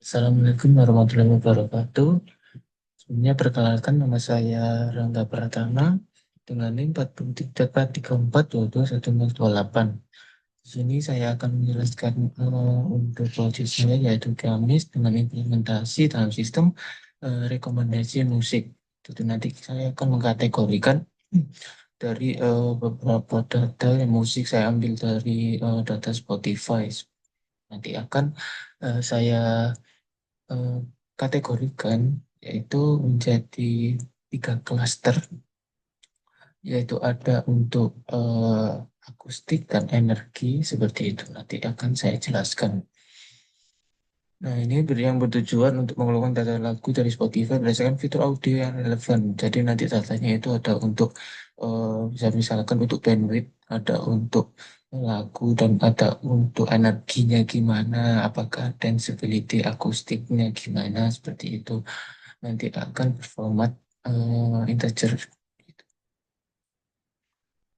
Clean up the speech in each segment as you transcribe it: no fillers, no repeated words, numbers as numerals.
Assalamualaikum warahmatullahi wabarakatuh. Sebelumnya perkenalkan nama saya Rangga Pratama dengan NIM 4334221428. Di sini saya akan menjelaskan untuk project saya yaitu Gamis dengan implementasi dalam sistem rekomendasi musik. Jadi nanti saya akan mengkategorikan dari beberapa data yang musik saya ambil dari data Spotify. Nanti akan saya eh, kategorikan yaitu menjadi tiga klaster, yaitu ada untuk akustik dan energi seperti itu. Nanti akan saya jelaskan. Nah, ini yang bertujuan untuk mengeluarkan data lagu dari Spotify berdasarkan fitur audio yang relevan. Jadi nanti datanya itu ada untuk bisa misalkan untuk bandwidth, ada untuk lagu dan ada untuk energinya gimana, apakah danceability akustiknya gimana seperti itu. Nanti akan berformat integer.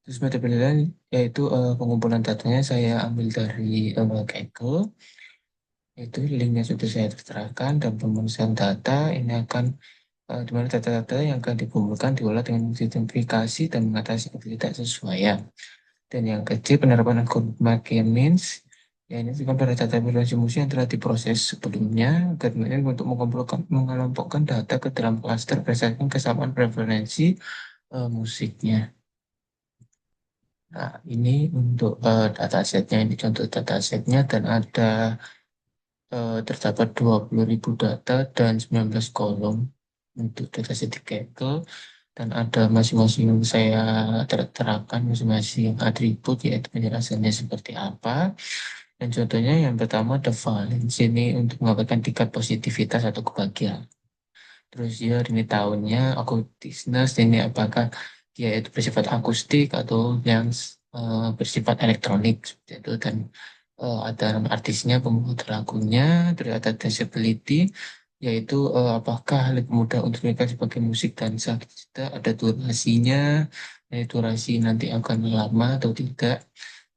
Terus metode penilaian yaitu pengumpulan datanya saya ambil dari Kaggle. Itu linknya sudah saya terterakan dan pemeriksaan data ini akan di mana data-data yang akan dikumpulkan diolah dengan mengidentifikasi dan mengatasi ketidaksesuaian. Dan yang kecil penerapan algoritma K-means, ya ini juga pada data berbasis musik yang telah diproses sebelumnya, kemudian untuk mengelompokkan data ke dalam klaster berdasarkan kesamaan preferensi musiknya. Nah, ini untuk datasetnya, ini contoh datasetnya dan ada terdapat 20.000 data dan 19 kolom untuk dataset di Kaggle dan ada masing-masing saya terapkan masing-masing atribut yaitu penjelasannya seperti apa. Dan contohnya yang pertama ada valence ini untuk menggambarkan tingkat positivitas atau kebahagiaan. Terus ya ini tahunnya acousticness ini apakah dia itu bersifat akustik atau yang bersifat elektronik seperti itu dan ada nama artisnya, pembuat lagunya, terus ada disability yaitu apakah lebih mudah untuk mereka sebagai musik dan kita ada durasinya, durasi nanti akan lama atau tidak.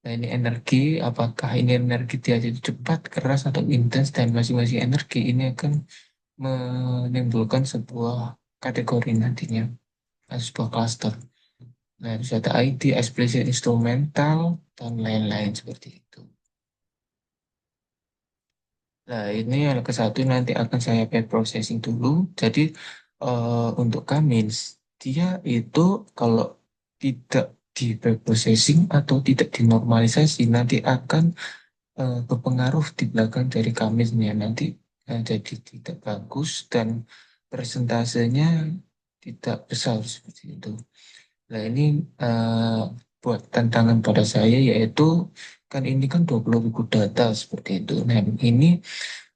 Nah, ini energi, apakah ini energi dia itu cepat, keras, atau intens, dan masing-masing energi ini akan menimbulkan sebuah kategori nantinya, sebuah cluster. Nah, terus ada IT, explicit instrumental, dan lain-lain seperti itu. Nah, ini yang ke satu nanti akan saya pair processing dulu. Jadi, untuk Kamins, dia itu kalau tidak di pair processing atau tidak dinormalisasi, nanti akan berpengaruh di belakang dari Kamisnya. Nanti jadi tidak bagus dan persentasenya tidak besar seperti itu. Nah, ini eh, buat tantangan pada saya yaitu kan ini kan 20.000 data seperti itu. Nah, ini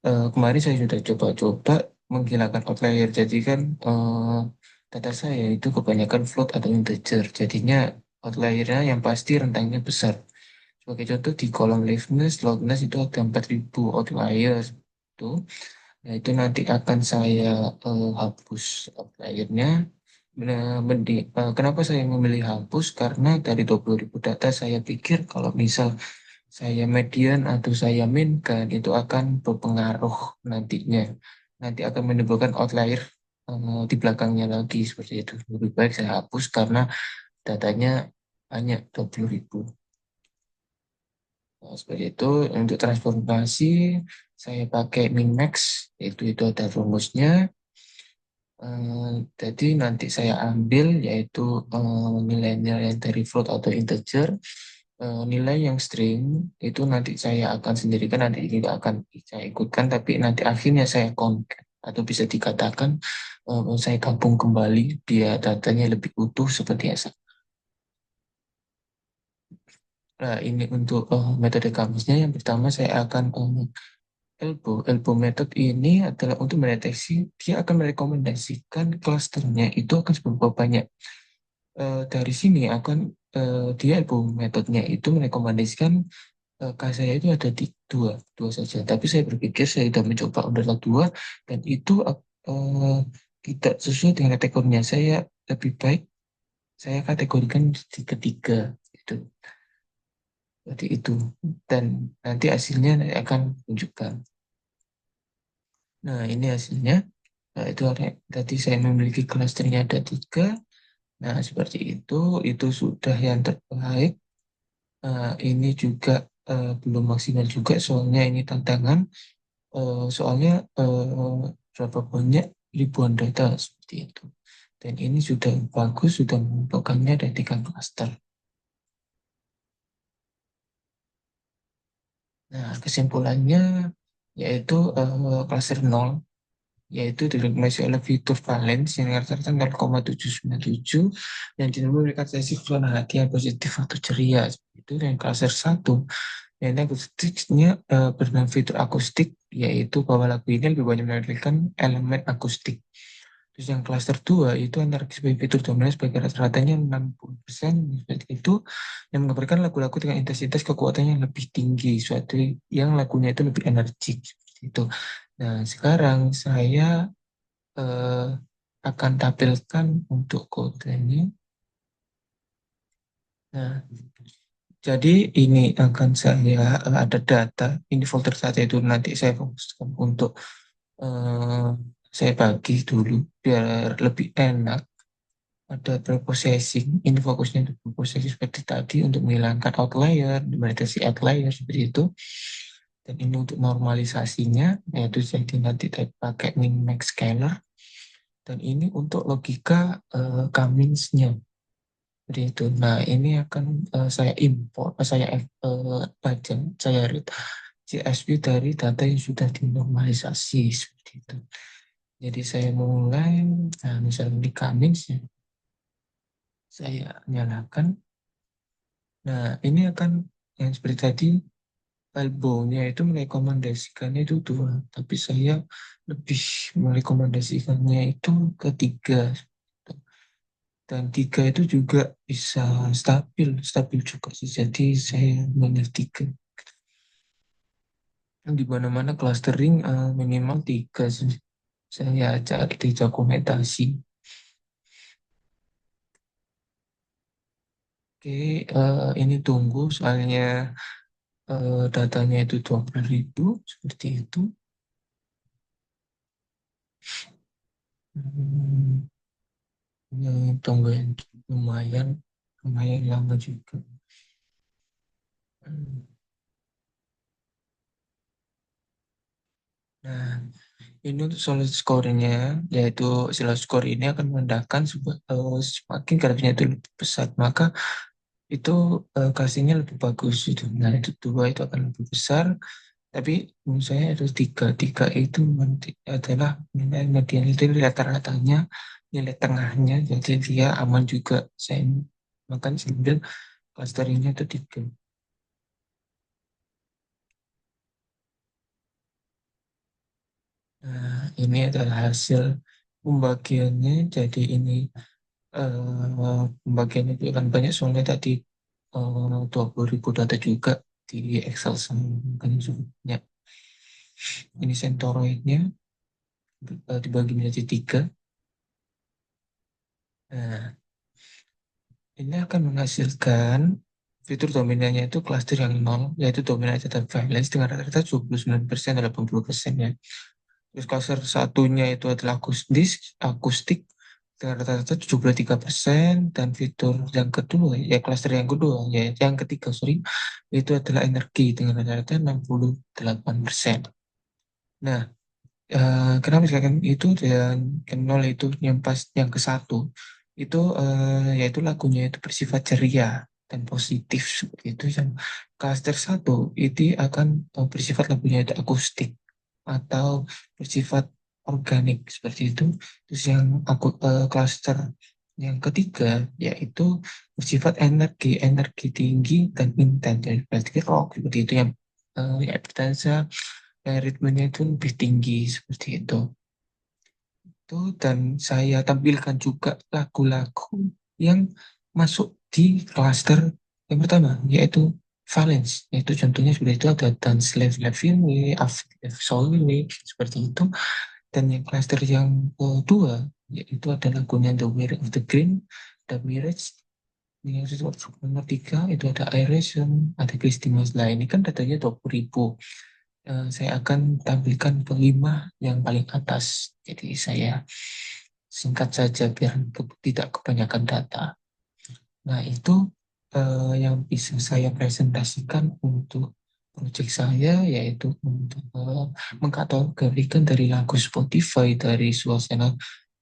kemarin saya sudah coba-coba menghilangkan outlier. Jadi kan data saya itu kebanyakan float atau integer. Jadinya outliernya yang pasti rentangnya besar. Sebagai contoh di kolom liveness, loudness itu ada 4.000 outliers. Itu. Nah, itu nanti akan saya hapus outliernya. Kenapa saya memilih hapus? Karena dari 20.000 data saya pikir kalau misal saya median atau saya min kan itu akan berpengaruh nantinya. Nanti akan menimbulkan outlier di belakangnya lagi seperti itu. Lebih baik saya hapus karena datanya banyak 20.000. Nah, seperti itu untuk transformasi saya pakai Minmax itu ada rumusnya. Eh, jadi nanti saya ambil yaitu nilai-nilai yang dari float atau integer. Nilai yang string itu nanti saya akan sendirikan, nanti tidak akan saya ikutkan, tapi nanti akhirnya saya concat atau bisa dikatakan saya gabung kembali biar datanya lebih utuh seperti biasa. Nah, ini untuk metode kamusnya. Yang pertama saya akan elbow method ini adalah untuk mendeteksi, dia akan merekomendasikan klasternya itu akan seberapa banyak. Dari sini akan dia elbow metodenya itu merekomendasikan saya itu ada di dua saja. Tapi saya berpikir saya sudah mencoba underdog dua dan itu eh, tidak sesuai dengan kategorinya. Saya lebih baik saya kategorikan di ketiga itu. Jadi itu dan nanti hasilnya akan menunjukkan. Nah, ini hasilnya. Nah, itu ada, tadi saya memiliki klasternya ada tiga. Nah, seperti itu sudah yang terbaik. Ini juga belum maksimal juga, soalnya ini tantangan. Soalnya berapa banyak ribuan data seperti itu. Dan ini sudah bagus, sudah mengumpulkannya ada tiga klaster. Nah, kesimpulannya yaitu klaster nol, yaitu didominasi oleh fitur valens yang rata-rata 0,797 dan cenderung memberikan sesi zona hati yang positif atau ceria. Itu dan klaster satu yang akustiknya bernama fitur akustik, yaitu bahwa lagu ini lebih banyak menampilkan elemen akustik. Terus yang cluster 2 itu anarkis sebagai fitur dominan sebagai rata-ratanya 60%, seperti itu, yang menggambarkan lagu-lagu dengan intensitas kekuatannya yang lebih tinggi, suatu yang lagunya itu lebih energik, seperti itu. Nah, sekarang saya eh, akan tampilkan untuk kodenya. Nah, jadi ini akan saya ada data, ini folder data itu nanti saya fokuskan untuk eh, saya bagi dulu biar lebih enak. Ada preprocessing, ini fokusnya untuk preprocessing seperti tadi untuk menghilangkan outlier, mendeteksi outlier seperti itu. Dan ini untuk normalisasinya, yaitu jadi nanti pakai min-max scaler. Dan ini untuk logika Cummins-nya, seperti itu. Nah, ini akan saya import, baca, saya read CSV dari data yang sudah dinormalisasi, seperti itu. Jadi saya mulai, nah misalnya di Cummins, ya, saya nyalakan. Nah, ini akan yang seperti tadi, albumnya itu merekomendasikannya itu dua, tapi saya lebih merekomendasikannya itu ketiga. Dan tiga itu juga bisa stabil, stabil juga sih. Jadi saya milih tiga. Di mana-mana clustering minimal tiga sih. Saya cari di dokumentasi. Oke, ini tunggu soalnya datanya itu 20.000 seperti itu. Hmm, tunggu yang lumayan, lumayan lama juga. Hmm. Nah, ini untuk solid score-nya, yaitu solid score ini akan menandakan semakin grafiknya itu lebih besar, maka itu casingnya lebih bagus itu. Nah, itu dua itu akan lebih besar, tapi menurut saya itu tiga. Tiga itu nanti adalah nilai median itu rata-ratanya, nilai tengahnya, jadi dia aman juga. Saya makan sambil clusteringnya itu tiga. Nah, ini adalah hasil pembagiannya. Jadi ini pembagiannya itu akan banyak soalnya tadi 20.000 data juga di Excel sama makanya cukup banyak. Ini Centroidnya dibagi menjadi tiga. Nah, ini akan menghasilkan fitur dominannya itu cluster yang nol, yaitu dominan tetap valence dengan rata-rata 29% dan 80% ya. Terus cluster satunya itu adalah akustik dengan rata-rata 73%, dan fitur yang kedua, ya cluster yang kedua, ya yang ketiga, sorry, itu adalah energi dengan rata-rata 68%. Nah, kenapa misalkan itu dan yang nol itu yang pas yang ke satu itu yaitu lagunya itu bersifat ceria dan positif seperti itu. Yang cluster satu itu akan bersifat lagunya itu akustik atau bersifat organik seperti itu. Terus yang aku cluster yang ketiga yaitu bersifat energi energi tinggi dan intens, jadi berarti rock seperti itu yang ya berdansa, ritmenya itu lebih tinggi seperti itu. Dan saya tampilkan juga lagu-lagu yang masuk di cluster yang pertama, yaitu Valence, yaitu contohnya seperti itu ada Dance Live Live ini, After Soul ini, seperti itu. Dan yang cluster yang kedua, yaitu ada lagunya The Way of the Green, The Mirage. Yang nomor tiga itu ada Iration, ada Christmas. Lah ini kan datanya 20.000. Saya akan tampilkan kelima yang paling atas. Jadi saya singkat saja biar tidak kebanyakan data. Nah, itu yang bisa saya presentasikan untuk proyek saya, yaitu untuk mengkategorikan dari lagu Spotify, dari suasana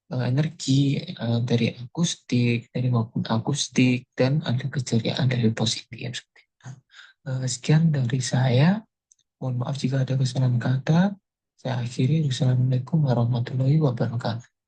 energi, dari akustik, dari maupun akustik, dan ada keceriaan dari positif. Sekian dari saya. Mohon maaf jika ada kesalahan kata. Saya akhiri. Wassalamualaikum warahmatullahi wabarakatuh.